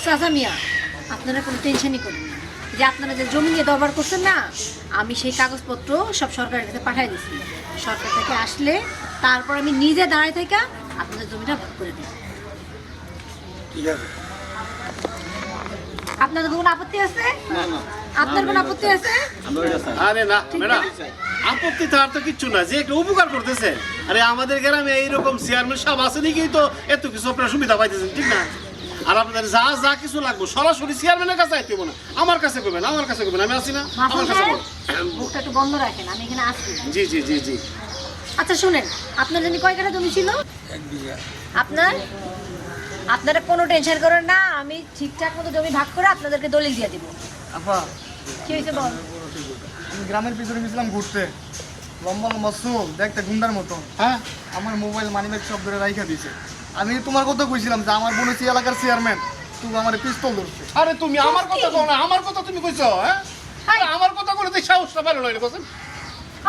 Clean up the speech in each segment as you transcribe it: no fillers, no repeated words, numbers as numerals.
চাচা মিয়া, আপনারা কোনো টেনশনই করেন না। যে আপনারা যে জমি নিয়ে দরবার করছেন না, আমি সেই কাগজপত্র সব সরকারের কাছে পাঠিয়ে দিচ্ছি। সরকার থেকে আসলে তারপর আমি নিজে দাঁড়ায় থেকে আপনাদের জমিটা ভাগ করে দিই। ঠিক আছে। আপনাদের কোনো আপত্তি আছে? আপনার কোনো আপত্তি আছে? আরে না ম্যাডাম, আপত্তি তার তো কিচ্ছু না, যে একটু উপকার করতেছে। আরে আমাদের গ্রামে এইরকম চেয়ারম্যান সাহেব আছে নাকি তো এত কিছু আপনারা সুবিধা পাইতেছেন, ঠিক না? আর আপনাদের যা যা কিছু লাগবে সরাসরি চেয়ারম্যানের কাছে আইতে হবে না, আমার কাছে করবেন, আমার কাছে করবেন। আমি আছি না, আমার কাছে করবেন। মুখটা একটু বন্ধ রাখেন, আমি এখানে আছি। জি জি জি জি। আচ্ছা শুনেন, আপনার জন্য কয় কাঠা জমি ছিল? 1 বিঘা। আপনারা কোনো টেনশন করেন না, আমি ঠিকঠাক মতো জমি ভাগ করে আপনাদেরকে দলিল দিয়ে দিব। আপা, কি হয়েছে বল? আমি গ্রামের পিছনে গেছিলাম ঘুরতে, লম্বা লম্বা চুল, দেখতে গুন্ডার মতো। হ্যাঁ, আমার মোবাইল মানিব্যাগ সব ধরে রাইখা দিছে। আমি তোমার কথা কইছিলাম যে আমার বোন হচ্ছে এলাকার চেয়ারম্যান, তুমি আমার পিস্তল ধরছে। আরে তুমি আমার কথা কও না, আমার কথা তুমি কইছো? হ্যাঁ, আরে আমার কথা বলে তো সাহসটা ভালো নয় রে বসেন।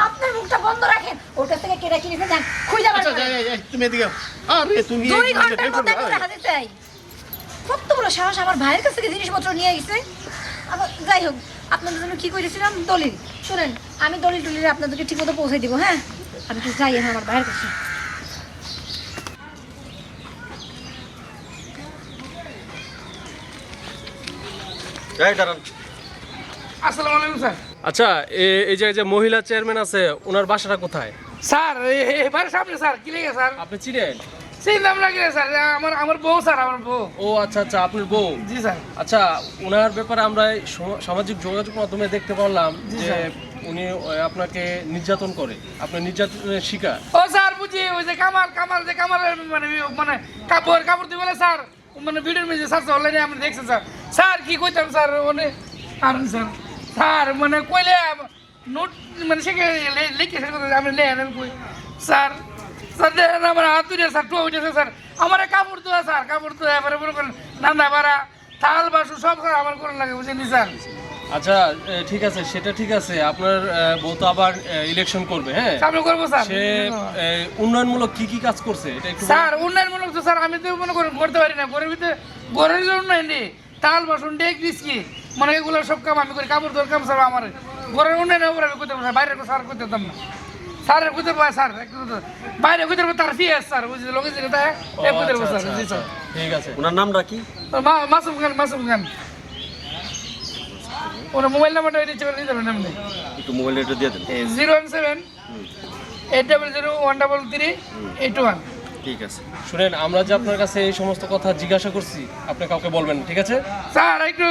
আপনার মুখটা বন্ধ রাখেন, ওর কাছ থেকে কেটে কিনে যান, খুঁজে বার আচ্ছা করেন। যাই যাই, তুমি এদিকে। আরে তুমি 2 ঘন্টার মধ্যে আমি টাকা দিতে চাই। কত বড় সাহস, আমার ভাইয়ের কাছ থেকে জিনিসপত্র নিয়ে গেছে। আবার যাই হোক, আপনাদের জন্য কি করেছিলাম, দলিল। শুনেন, আমি দলিল টলিল আপনাদেরকে ঠিক মতো পৌঁছে দিব। হ্যাঁ, আমি একটু যাই এখন আমার ভাইয়ের কাছে। আসসালামু আলাইকুম স্যার। আচ্ছা, এই যে মহিলা চেয়ারম্যান আছে, ওনার বাসাটা কোথায়? স্যার এবার সামনে স্যার কি লেগে স্যার? আপনি চিনেন? চিনলাম না কি স্যার? আমার বউ স্যার, আমার বউ। ও আচ্ছা আচ্ছা, আপনার বউ। জি স্যার। আচ্ছা, ওনার ব্যাপারে আমরা এই সামাজিক যোগাযোগ মাধ্যমে দেখতে পারলাম জি, যে স্যার। উনি আপনাকে নির্যাতন করে, আপনার নির্যাতনের শিকার। ও স্যার বুঝি, ওই যে কামাল যে কামালের মানে কাপড় দিবে না স্যার, মানে ভিডিওর মধ্যে স্যার অনলাইনে আপনি দেখছেন স্যার। স্যার কি কইতাম স্যার, মানে আর স্যার স্যার মানে কইলে নোট মানে শিখে লিখে আমি লেন কই স্যার। স্যার দেখেন আমার হাত তুলে স্যার টো উঠেছে স্যার, আমার কাপড় তোলা স্যার, কাপড় তোলা এবারে মনে করেন রান্না বাড়া থাল বাসু সব স্যার আমার করার লাগে, বুঝেনি স্যার। আচ্ছা ঠিক আছে, সেটা ঠিক আছে। আপনার বউ তো আবার ইলেকশন করবে, হ্যাঁ? সামনে করবো স্যার। সে উন্নয়নমূলক কি কি কাজ করছে এটা একটু স্যার উন্নয়নমূলক তো স্যার আমি তো মনে করেন করতে পারি না, ঘরের ভিতরে ঘরের জন্য নেই তাল বাসন ডেক বিস্কি মানে এগুলো সব কাম আমি করি, কাপড় ধর কাম স্যার আমার ঘরের উন্নয়নের উপর আমি করতে পারি, বাইরে স্যার করতে পারতাম না। স্যারের করতে পারে স্যার, বাইরে করতে পারবো তার ফিয়ে স্যার, বুঝলি লোকে যেটা করতে পারবো স্যার। জি স্যার। ঠিক আছে। ওনার নামটা কি? মাসুম খান। ওনার মোবাইল নাম্বারটা নিতে পারেন আপনি? একটু মোবাইলটা একটু দিয়ে দেন। 017-800-133-81। ঠিক আছে। শুনেন, আমরা যে আপনার কাছে এই সমস্ত কথা জিজ্ঞাসা করছি, আপনি কাউকে বলবেন, ঠিক আছে? স্যার একটু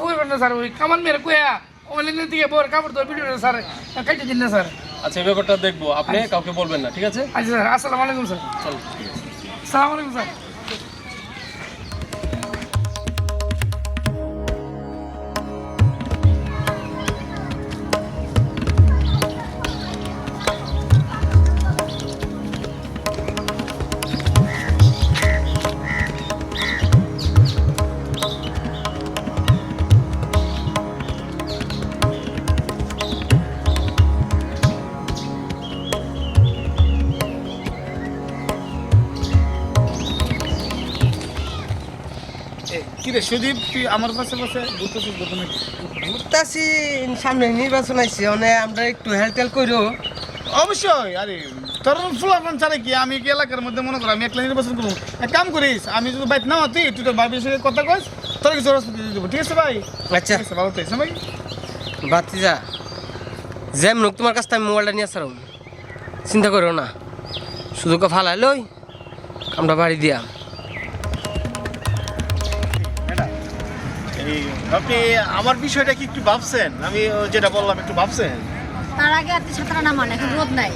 হইবেন না স্যার, ওই কামান মেরে কয়া অনলাইন থেকে বর কাপড় ধর ভিডিও স্যার কাইটে দিন না স্যার। আচ্ছা, এই ব্যাপারটা দেখবো, আপনি কাউকে বলবেন না, ঠিক আছে? আচ্ছা স্যার, আসসালামু আলাইকুম স্যার। চলো, ঠিক আছে। আসসালামু আলাইকুম স্যার। কি রে সুদীপ, তুই আমার পাশে বসে ঘুরতেছিস প্রথমে? ঘুরতাছি, সামনে নির্বাচন আইছে, মানে আমরা একটু হেলটেল করো। অবশ্যই। আরে তোর ফুলাফান ছাড়া কি আমি কি এলাকার মধ্যে মনে করো আমি একলা নির্বাচন করবো? এক কাম করিস, আমি যদি বাইক না হতি তুই তোর ভাবির সঙ্গে কথা কইস, তোর কিছু রাস্তা দিয়ে দেবো, ঠিক আছে ভাই? আচ্ছা ঠিক আছে, ভালো থাকছে ভাই। বাতিজা, যেমন হোক তোমার কাছ থেকে আমি মোবাইলটা নিয়ে আসলাম, চিন্তা করো না, শুধু ফালাই লই আমরা বাড়ি দিয়া। এই আপনি আমার বিষয়টা কি একটু ভাবছেন? আমি যেটা বললাম একটু ভাবছেন? তার আগে আপনি ছাতাটা নামান, এখন রোদ নাই।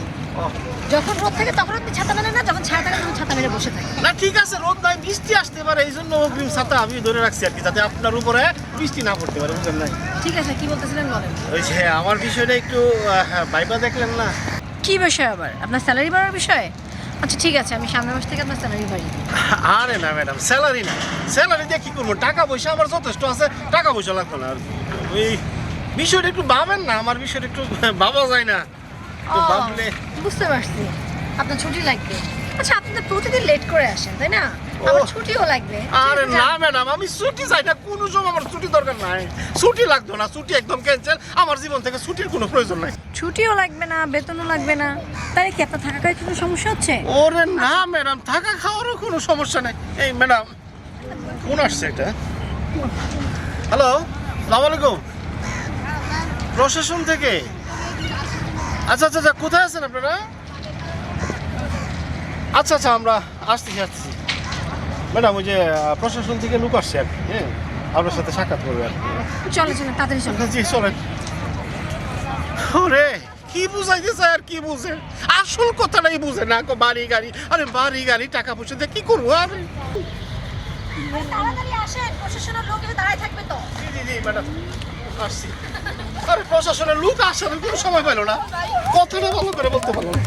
যখন রোদ থাকে তখন আপনি ছাতা মেলেন না, যখন ছায়া থাকে তখন ছাতা মেলে বসে থাকে। না ঠিক আছে, রোদ নাই, বৃষ্টি আসতে পারে, এই জন্য অগ্রিম ছাতা আমি ধরে রাখছি আর কি, যাতে আপনার উপরে বৃষ্টি না পড়তে পারে, বুঝলেন? নাই ঠিক আছে, কি বলতেছিলেন বলেন। ওই যে আমার বিষয়টা একটু ভাইবা দেখলেন না? কি বিষয় আবার? আপনার স্যালারি বাড়ার বিষয়? আচ্ছা ঠিক আছে, আমি সামনের মাস থেকে আপনার স্যালারি বাড়িয়ে দিই। আরে না ম্যাডাম, স্যালারি না, স্যালারি দিয়ে কি করবো? টাকা পয়সা আমার যথেষ্ট আছে, টাকা পয়সা লাগতো না আর কি। ওই বিষয়টা একটু ভাবেন না, আমার বিষয়টা একটু ভাবা যায় না, একটু ভাবলে। বুঝতে পারছি, আপনার ছুটি লাগবে। আচ্ছা, আপনি তো প্রতিদিন লেট করে আসেন, তাই না? আমার ছুটিও লাগবে। আরে না ম্যাডাম, আমি ছুটি চাই না, কোনো সময় আমার ছুটি দরকার নাই, ছুটি লাগতো না, ছুটি একদম ক্যান্সেল, আমার জীবন থেকে ছুটির কোনো প্রয়োজন নাই। ছুটিও লাগবে না, বেতনও লাগবে না, তাহলে কি আপনার থাকা খাওয়ার কোনো সমস্যা হচ্ছে? ওরে না ম্যাডাম, থাকা খাওয়ারও কোনো সমস্যা নেই। এই ম্যাডাম কোন আসছে এটা? হ্যালো, আসসালামু আলাইকুম, প্রশাসন থেকে? আচ্ছা আচ্ছা আচ্ছা, কোথায় আছেন আপনারা? আচ্ছা আচ্ছা, আমরা আসতেছি আসতেছি। ম্যাডাম ওই যে প্রশাসন থেকে লোক আসছে আর কি, হ্যাঁ, আপনার সাথে সাক্ষাৎ করবে আর কি। চলো চলো তাড়াতাড়ি চলো। জি চলেন। ওরে কি বুঝাইতে চায় আর কি বুঝে, আসল কথাটাই বুঝে না। বাড়ি গাড়ি, আরে বাড়ি গাড়ি টাকা পয়সা দিয়ে কি করবো আমি? তাড়াতাড়ি আসেন, প্রশাসনের লোক এসে দাঁড়ায় থাকবে তো। জি জি জি ম্যাডাম, আসছি। আরে প্রশাসনের লোক আসার কোনো সময় পেলো না, কথাটা ভালো করে বলতে পারলো না।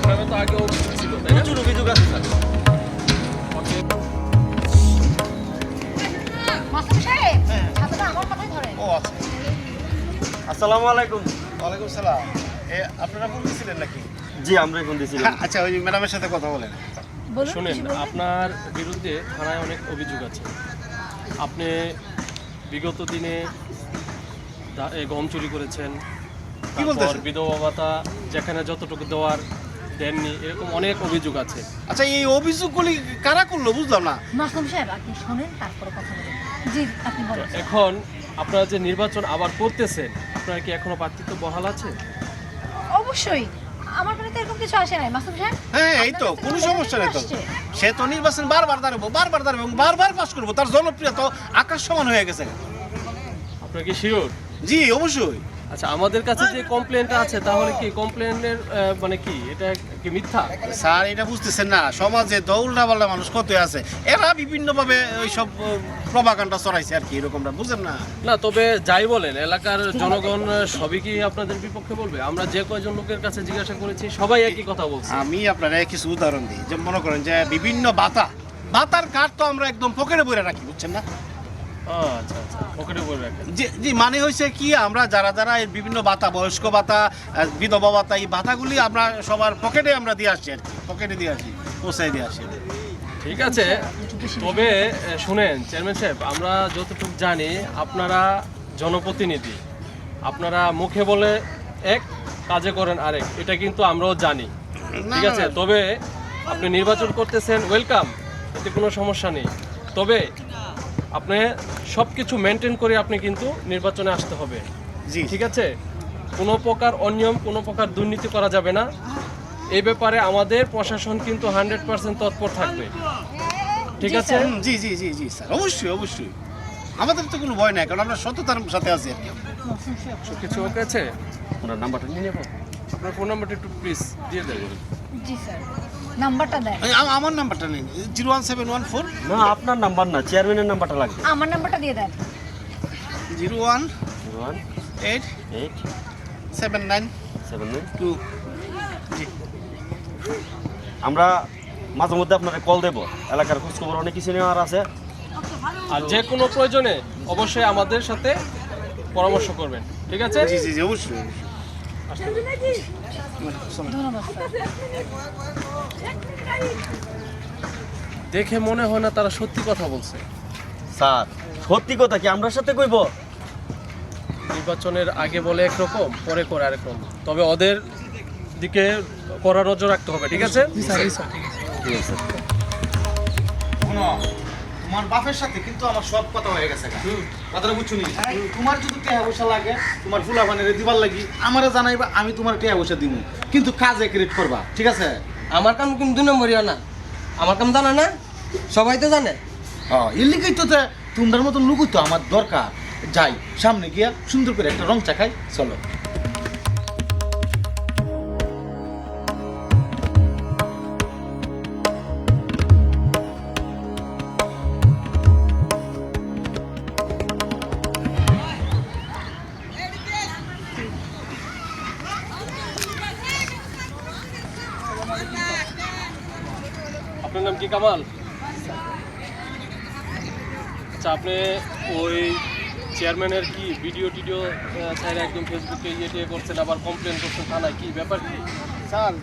ওখানে তো আগে অভিযোগ ছিল, তাই না? মাসুম সাহেব, ছাতাটা আমার মাথায় ধরেন। ও আচ্ছা, আসসালামু আলাইকুম। ওয়ালাইকুম সালাম। আপনারা ফোন দিয়েছিলেন নাকি? জি, আমরা এখন দিয়েছিলাম। আচ্ছা, ওই ম্যাডামের সাথে কথা বলেন। বলুন, শুনেন, কিছু বলবেন? আপনার বিরুদ্ধে থানায় অনেক অভিযোগ আছে। আপনি বিগত দিনে গম চুরি করেছেন, কি তারপর বলতেছেন? বিধবা ভাতা যেখানে যতটুকু দেওয়ার দেননি, এরকম অনেক অভিযোগ আছে। আচ্ছা, এই অভিযোগগুলি কারা করলো বুঝলাম না। মাসুম সাহেব আপনি শোনেন, তারপরে কথা বলেন। জি আপনি বলেন। এখন আপনারা যে নির্বাচন আবার করতেছেন, আপনার কি এখনো প্রার্থিত্ব বহাল আছে? অবশ্যই, আমার কাছে তো এরকম কিছু আসে নাই মাসুম সাহেব। হ্যাঁ, এই তো, আপনার কাছে কোনো তো সমস্যা নেই তো। আসছে। সে তো নির্বাচন বারবার দাঁড়াবো, এবং বারবার পাস করবো, তার জনপ্রিয়তা আকাশ সমান হয়ে গেছে। আপনার কি শিওর? জি অবশ্যই। আচ্ছা, আমাদের কাছে যে কমপ্লেনটা আছে, তাহলে কি কমপ্লেনের মানে কি এটা কি মিথ্যা? স্যার এটা বুঝতেছেন না, সমাজে দৌড়া পাল্টা মানুষ কত আছে, এরা বিভিন্নভাবে ওই সব প্রভাকাণ্ডা চড়াইছে আর কি, এরকমটা বুঝেন না। না, তবে যাই বলেন, এলাকার জনগণ সবই কি আপনাদের বিপক্ষে বলবে? আমরা যে কয়জন লোকের কাছে জিজ্ঞাসা করেছি, সবাই একই কথা বলছে। আমি আপনারা কিছু উদাহরণ দিই, যে মনে করেন যে বিভিন্ন বাতার কার্ড তো আমরা একদম পকেটে বইরে রাখি, বুঝছেন না? আচ্ছা আচ্ছা, পকেটে বলে রাখেন। জি জি, মানে হয়েছে কি, আমরা যারা এই বিভিন্ন ভাতা, বয়স্ক ভাতা, বিধবা ভাতা, এই ভাতাগুলি আমরা সবার পকেটে আমরা দিয়ে আসছি আর কি, পকেটে দিয়ে আসি, পৌঁছাই দিয়ে আসি। ঠিক আছে, তবে শুনেন চেয়ারম্যান সাহেব, আমরা যতটুকু জানি আপনারা জনপ্রতিনিধি, আপনারা মুখে বলে এক, কাজে করেন আরেক, এটা কিন্তু আমরাও জানি। ঠিক আছে, তবে আপনি নির্বাচন করতেছেন, ওয়েলকাম, এতে কোনো সমস্যা নেই। তবে আপনি সব কিছু মেনটেন করে আপনি কিন্তু নির্বাচনে আসতে হবে। জি ঠিক আছে, কোনো প্রকার অনিয়ম, কোনো প্রকার দুর্নীতি করা যাবে না। এই ব্যাপারে আমাদের প্রশাসন কিন্তু 100% তৎপর থাকবে। ঠিক আছে? জি জি জি জি স্যার, অবশ্যই অবশ্যই, আমাদের তো কোনো ভয় নাই, কারণ আমরা সততার সাথে আছি আর কি। সব কিছু ওকে আছে? আপনার নাম্বারটা নিয়ে নেব। আপনার ফোন নাম্বারটা একটু প্লিজ দিয়ে দেবেন। জি স্যার, নাম্বারটা দেন। আমার নাম্বারটা নেই, 01714 না, আপনার নাম্বার না, চেয়ারম্যানের নাম্বারটা লাগবে। আমার নাম্বারটা দিয়ে দেন। 018 8 79 7 2। জি আমরা মাঝে মধ্যে আপনারা কল দেবো, এলাকার খোঁজখবর অনেক কিছু নেওয়ার আছে। আর যে কোনো প্রয়োজনে অবশ্যই আমাদের সাথে পরামর্শ করবেন। ঠিক আছে? জি জি জি, অবশ্যই। ধন্যবাদ স্যার। দেখে মনে হয় না তারা সত্যি কথা বলছে। স্যার, সত্যি কথা কি আমরা সাথে কইব? নির্বাচনের আগে বলে একরকম, পরে করে আরেক রকম। তবে ওদের দিকে কড়া নজর রাখতে হবে। ঠিক আছে? ঠিক আছে স্যার। শোনো, তোমার বাপের সাথে কিন্তু আমার সব কথা হয়ে গেছে। কথাটা বুঝছো নি? তোমার যদি টাকা পয়সা লাগে, তোমার ফুলা পানির দিবার লাগি আমারে জানাইবা, আমি তোমার টাকা পয়সা দিব, কিন্তু কাজে ক্রেডিট করবা, ঠিক আছে? আমার কাম কিন্তু 2 নম্বরই না, আমার কাম জানা না, সবাই তো জানে। হ্যাঁ, এর লিগেই তো তোমরা মতন লুকুই তো আমার দরকার। যাই সামনে গিয়া সুন্দর করে একটা রং চা খাই, চলো। আপনার নাম কি কামাল? আচ্ছা, আপনি ওই চেয়ারম্যানের কি ভিডিও টিডিও স্যার একদম ফেসবুকে ইয়ে করছেন, আবার কমপ্লেন করছেন থানায়, কি ব্যাপার কি? স্যার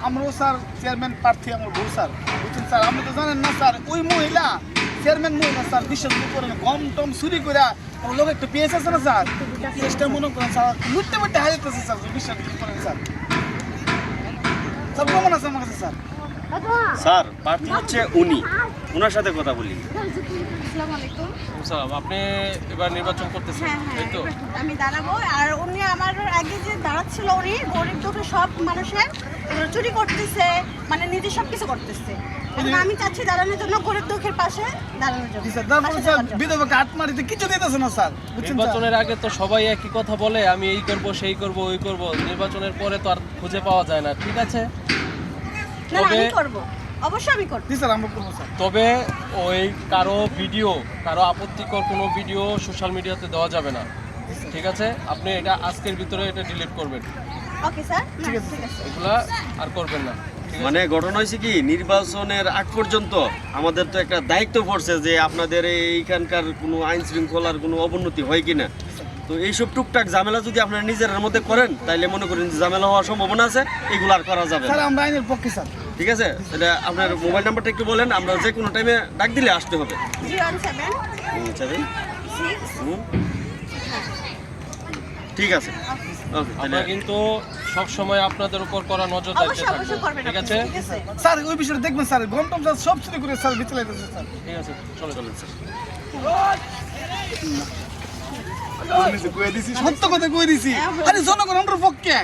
আমরাও স্যার চেয়ারম্যান প্রার্থী আমার বউ স্যার, বুঝছেন স্যার? আপনি তো জানেন না স্যার, ওই মহিলা চেয়ারম্যান মহিলা স্যার বিশ্বাস করেন গম টম চুরি করে আমার লোক একটা পেয়েছে আছে না স্যার, চেষ্টা মনে করেন স্যার লুটতে মুটতে হারিয়েছে স্যার, বিশ্বাস করেন স্যার। স্যার কেমন আছে আমার কাছে স্যার? স্যার প্রার্থী হচ্ছে উনি, ওনার সাথে কথা বলি। আসসালামু আলাইকুম। স্যার, আপনি এবার নির্বাচন করতেছেন, হ্যাঁ হ্যাঁ, তাই তো? আমি দাঁড়াবো। আর উনি আমার আগে যে দাঁড়াচ্ছিল, উনি গরিব দুঃখী সব মানুষের চুরি করতেছে, মানে নিজে সব কিছু করতেছে। এখন আমি চাচ্ছি দাঁড়ানোর জন্য, গরিব দুঃখের পাশে দাঁড়ানোর জন্য। জি স্যার, তারপরে পাশে স্যার দাঁড়ানোর জন্য। বিধবা কাটমারিতে কিছু দিতেছে না স্যার, বুঝছেন স্যার? নির্বাচনের আগে তো সবাই একই কথা বলে, আমি এই করব সেই করব ওই করব, নির্বাচনের পরে তো আর খুঁজে পাওয়া যায় না, ঠিক আছে? না না, আমি তবে- করবো, অবশ্যই আমি করবো। জি স্যার, আমরা করবো স্যার। তবে ওই কারো ভিডিও, কারো আপত্তিকর কোনো ভিডিও সোশ্যাল মিডিয়াতে দেওয়া যাবে না, ঠিক আছে? আপনি এটা আজকের ভিতরে এটা ডিলিট করবেন, ওকে স্যার, ঠিক আছে। এগুলা আর করবেন না, ঠিক আছে? মানে ঘটনা হয়েছে কি, নির্বাচনের আগ পর্যন্ত আমাদের তো একটা দায়িত্ব পড়ছে যে আপনাদের এইখানকার কোনো আইন শৃঙ্খলার কোনো অবনতি হয় কিনা। তো এইসব টুকটাক ঝামেলা যদি আপনারা নিজের মধ্যে করেন, তাইলে মনে করেন যে ঝামেলা হওয়ার সম্ভাবনা আছে, এগুলো আর করা যাবে স্যার না, আমরা আইনের পক্ষে স্যার। ঠিক আছে? তাহলে আপনার মোবাইল নাম্বারটা একটু বলেন, আমরা যে কোনো টাইমে ডাক দিলে আসতে হবে। 017 7 6 ঠিক আছে, ওকে। আমরা তাহলে কিন্তু সব সময় আপনাদের উপর করা নজরদারিতে অবশ্যই থাকবো, অবশ্যই করবেন ঠিক আপনি, আছে? ঠিক আছে। স্যার ওই বিষয়টা দেখবেন স্যার, গম টম স্যার সব চুরি করে স্যার বিচে লাইতেছে স্যার। ঠিক আছে, চলো চলো। সত্য কথা কই দিছি, আরে জনগণ আমরা পক্ষে,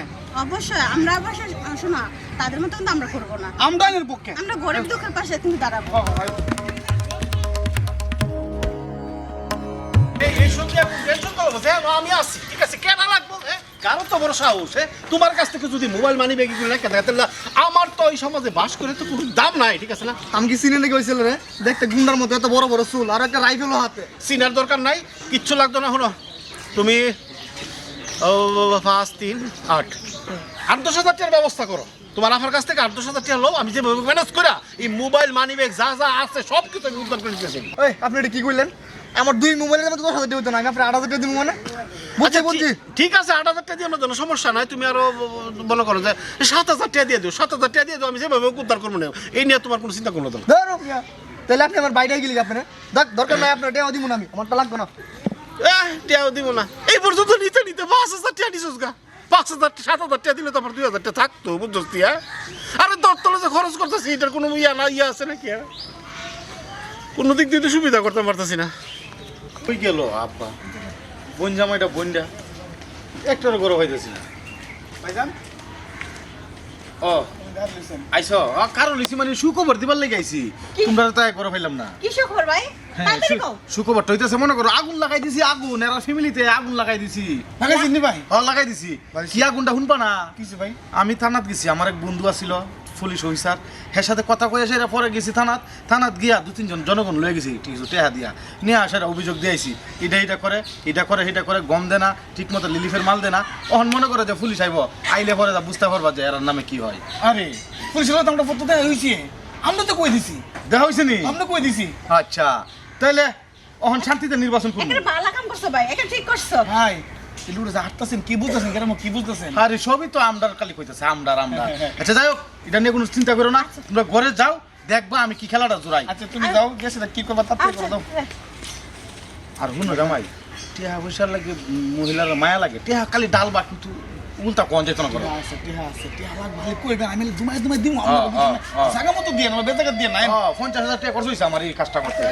অবশ্যই আমরা অবশ্যই, শোনা, তাদের মতো কিন্তু আমরা করবো না। আমরা আইনের পক্ষে। আমরা গরিব দুঃখের পাশে কিন্তু দাঁড়াবো। এইসব নিয়ে এখন টেনশন করো না, হ্যাঁ, আমি আসছি, ঠিক আছে? কেন লাগবো? কারো তো বড় সাহস, হ্যাঁ? তোমার কাছ থেকে যদি মোবাইল মানি ব্যাগ এগুলো রেখে দেয়, তাহলে আমার তো এই সমাজে বাস করে তো কোনো দাম নাই, ঠিক আছে না? আমি কি সিনে লেগে হয়েছিল রে, দেখতে গুন্ডার মতো এত বড় বড় চুল আর একটা রাইফেলও হাতে। সিনার দরকার নাই, কিচ্ছু লাগতো না। হলো তুমি 5 3 8 8-10 হাজার টাকার ব্যবস্থা করো, তোমার আফার কাছ থেকে 8-10 হাজার টাকা লো, আমি যে ম্যানেজ করে এই মোবাইল মানি ব্যাগ যা যা আছে সব কিছু আমি উদ্ধার করে দিতেছি। ওই আপনি এটা কি করলেন? আমার 2 মোবাইলের মধ্যে 10,000 টাকা হতো না, আমি আপনার 8,000 টাকা দিব মানে বুঝছি বুঝছি। ঠিক আছে, 8,000 টাকা দিয়ে আমার জন্য সমস্যা নাই, তুমি আরো মনে করো যে 7,000 টাকা দিয়ে দিও, 7,000 টাকা দিয়ে দিও, আমি যেভাবে উদ্ধার করবো না, এই নিয়ে তোমার কোনো চিন্তা করলো তো। ধরো মিয়া, তাহলে আপনি আমার বাইরে গেলি আপনি দরকার নাই, আপনার টাকা দিব না, আমি আমারটা লাগবে না। টাকাও দিব না, এই পর্যন্ত নিতে নিতে 5,000 টাকা নিছোস গা। 5,000 7,000 টাকা দিলে তো আমার 2,000 টাকা থাকতো, বুঝছিস তুই? হ্যাঁ, আরে দরতলে যে খরচ করতেছি, এটার কোনো ইয়া আছে নাকি? হ্যাঁ, কোনো দিক দিয়ে তো সুবিধা করতে পারতেছি না। কই গেল আব্বা? বোন জামাইটা বোনটা একটারও গরম হইতেছি না। ভাইজান ও আইসো, কারণ লিসি মানে সুখবর দিবার লেগে আইছি, তোমরা তো তাই করে ফেললাম না। কি খবর ভাই? হ্যাঁ, তাড়াতাড়ি কও। সুখবরটা হইতেছে, মনে করো আগুন লাগাই দিছি, আগুন এরা ফ্যামিলিতে আগুন লাগাই দিছি। লাগাইছেন নি ভাই? লাগাই দিছি। কি আগুনটা শুনবা না? কিছু ভাই আমি থানাত গেছি, আমার এক বন্ধু আছিল পুলিশ অফিসার, হের সাথে কথা কয়ে এসে পরে গেছি থানাত গিয়া 2-3 জন জনগণ লয়ে গেছি, ঠিক আছে? টেহা দিয়া নিয়ে আসার অভিযোগ দিয়েছি, এটা করে গম দে না, ঠিক মতো লিলিফের মাল দে না। অহন মনে করে যে পুলিশ আইব, আইলে পরে যা বুঝতে পারবা যে এর নামে কি হয়। আরে পুলিশের তো আমরা ফটো দেয়া হইছে, আমরা তো কই দিছি, দেখা হয়েছে নি? আমরা কই দিছি। আচ্ছা, তাইলে অহন শান্তিতে নির্বাচন করবো। একটা ভালো কাম করছো ভাই, এটা ঠিক করছো। ভাই এলুরে যা হাঁটতাছেন কি বুঝতেছেন, কেন কি বুঝতেছেন? আরে সবই তো আমদার কালি কইতেছে, আমদার। আচ্ছা যাই হোক, এটা নিয়ে কোনো চিন্তা করো না, তোমরা ঘরে যাও, দেখবা আমি কি খেলাটা জোড়াই। আচ্ছা তুমি যাও, গেছে কি করবা তাড়াতাড়ি আচ্ছা, করে দাও। আর শুনো জামাই, টিহা পয়সার লাগে মহিলার মায়া লাগে, টিহা খালি ডালবা, কিন্তু উল্টা কন যেত না করো। আছে টিহা লাগবে, খালি কইবেন, আমি জুমাই দিমু, হ্যাঁ, হ্যাঁ, হ্যাঁ। জায়গা মতো দিয়ে না, বেজাগা দিয়ে নাই। 50,000 টাকা খরচ হয়েছে আমার এই কাজটা করতে।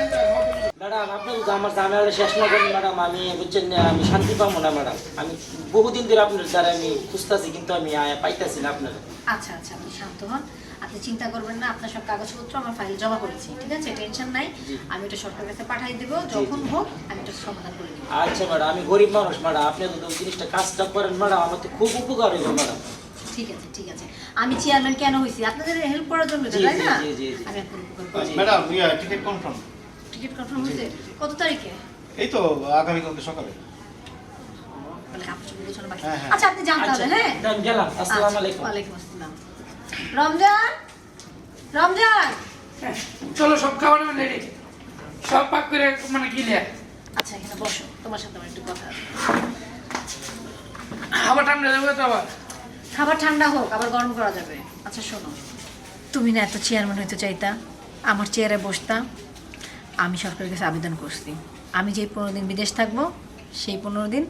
ম্যাডাম আপনি যদি আমার ঝামেলা শেষ না করেন ম্যাডাম, আমি বুঝছেন না, আমি শান্তি পাবো না ম্যাডাম। আমি বহুদিন ধরে আপনার দ্বারা আমি খুঁজতেছি, কিন্তু আমি পাইতেছি না আপনার। আচ্ছা আচ্ছা, আপনি শান্ত হন, আপনি চিন্তা করবেন না, আপনার সব কাগজপত্র আমার ফাইল জমা করেছি, ঠিক আছে? টেনশন নাই, আমি এটা সরকারের কাছে পাঠিয়ে দেবো, যখন হোক আমি এটা সমাধান করে দেবো। আচ্ছা ম্যাডাম, আমি গরিব মানুষ ম্যাডাম, আপনি যদি ওই জিনিসটা কাজটা করেন ম্যাডাম, আমার তো খুব উপকার হইব ম্যাডাম। ঠিক আছে ঠিক আছে, আমি চেয়ারম্যান কেন হয়েছি? আপনাদের হেল্প করার জন্য, জি, তাই না? জি, জি, জি। আমি আপনার উপকার করছি। Madam, ticket confirm? Ticket confirm হয়েছে? কত তারিখে? এই তো আগামীকালকে সকালে। বলে কাপড় চোপড় গোছানো বাকি। হ্যাঁ, হ্যাঁ। আচ্ছা আপনি জানতে হবে, হ্যাঁ? আমি গেলাম, আসসালামু আচ্ছা, আলাইকুম। ওয়ালাইকুম আসসালাম। রমজান, রমজান। চলো সব খাবার রেডি, সব পাক করে মানে ক্লিয়ার। আচ্ছা এখানে বসো, তোমার সাথে আমার একটু কথা আছে। আবার ঠান্ডা দেবো তো আবার। খাবার ঠান্ডা হোক, আবার গরম করা যাবে। আচ্ছা শোনো, তুমি না এত চেয়ারম্যান হইতে চাইতা, আমার চেয়ারে বসতাম। আমি সরকারের কাছে আবেদন করছি, আমি যেই 15 দিন বিদেশ থাকবো সেই 15 দিন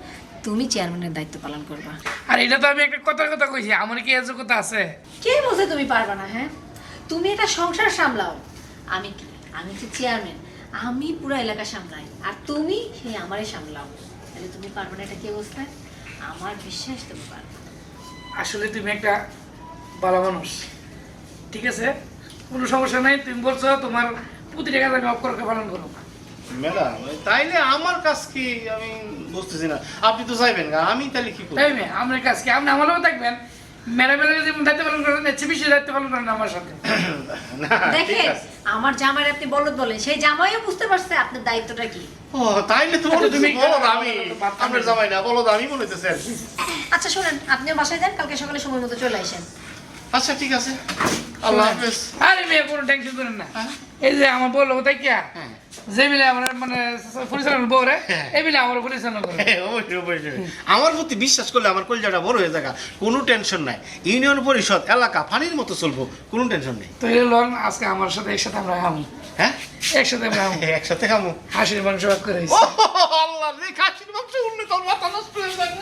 তুমি চেয়ারম্যানের দায়িত্ব পালন করবা। আর এটা তো আমি একটা কথা কইছি, আমার কি এর যোগ্যতা আছে? কে বলছে তুমি পারবা না? হ্যাঁ, তুমি একটা সংসার সামলাও, আমি কি, আমি তো চেয়ারম্যান, আমি পুরো এলাকা সামলাই, আর তুমি সেই আমারই সামলাও। তাহলে তুমি পারবে না, এটা কে বলছে? আমার বিশ্বাস তুমি পারবে। আসলে তুমি একটা ভালো মানুষ, ঠিক আছে, কোনো সমস্যা নাই। তুমি বলছো তোমার প্রতিটা কাজ আমি অক্ষরকে পালন করবো। ম্যাডাম তাইলে আমার কাজ কি আমি বুঝতেছি না, আপনি তো চাইবেন না, আমি তাহলে কি করব? তাই মেয়ে, আমার কাজ কি? আপনি আমার লোক থাকবেন, ম্যাডামের যেমন দায়িত্ব পালন করেন, এর চেয়ে বেশি দায়িত্ব পালন করেন আমার সাথে। না ঠিক দেখেন, আছে। আমার জামাই আপনি বলদ বলেন, সেই জামাইও বুঝতে পারছে আপনার দায়িত্বটা কি। ও তাইলে তো মনে তুমি তুমি বলো না, আমি আপনার জামাই না, বলো না আমি মনে হইতেছে আর কি। আচ্ছা শোনেন, আপনিও বাসায় যান, কালকে সকালে সময় মতো চলে আসেন। আচ্ছা ঠিক আছে, আল্লাহ হাফেজ। আরে মেয়ে কোনো টেনশন করেন না, এই যে আমার বললো তাই কি যে মিলে আমার মানে পরিচালনা বউ রে, এই মিলে আমার পরিচালনা করে। অবশ্যই অবশ্যই, আমার প্রতি বিশ্বাস করলে আমার কলজাটা বড় হয়ে যাবে, কোনো টেনশন নাই। ইউনিয়ন পরিষদ এলাকা পানির মতো চলবো, কোনো টেনশন নেই। তো এই লোন আজকে আমার সাথে একসাথে আমরা খামু, হ্যাঁ একসাথে আমরা খামু, একসাথে খামো। হাসির মাংস ভাগ করে ও আল্লাহ রে, খাসির মাংস উন্নত মাথা নষ্ট হয়ে যাবে।